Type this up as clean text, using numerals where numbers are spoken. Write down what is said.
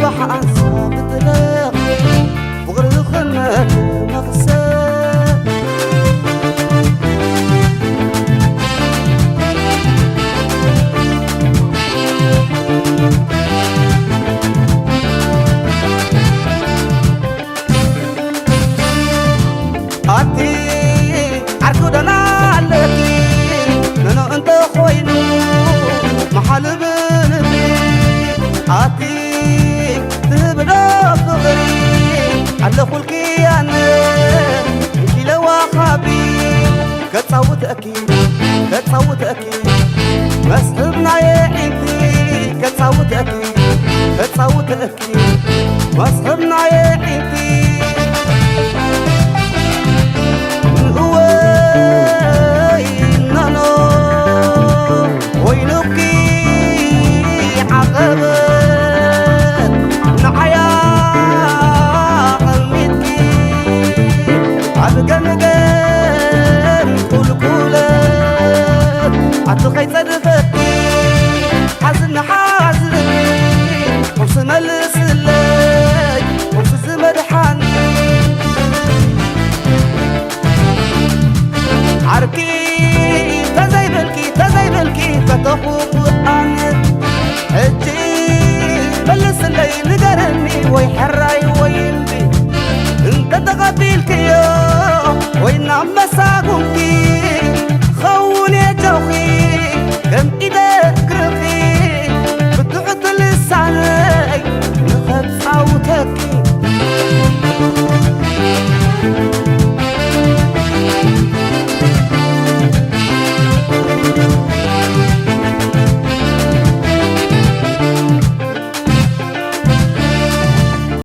وحاسة بطلاق وغير خمات مغسى أتي عركو دنا لكي ننو انت خوينو محل بنبي أتي تبدا فغري على خلقي أنا انتي لو خابي كتصوت أكيد كتصوت أكيد مسحبنا يا انتي كتصوت أكيد كتصوت أكيد مسحبنا يا انتي عطوخي صدفتي حزن حازني وفس ملس اللي وفس مدحاني عركي تزيبلكي فتحوق وقعني هجي ملس اللي نقرني ويحراي وينبي انت تغبيلك يوم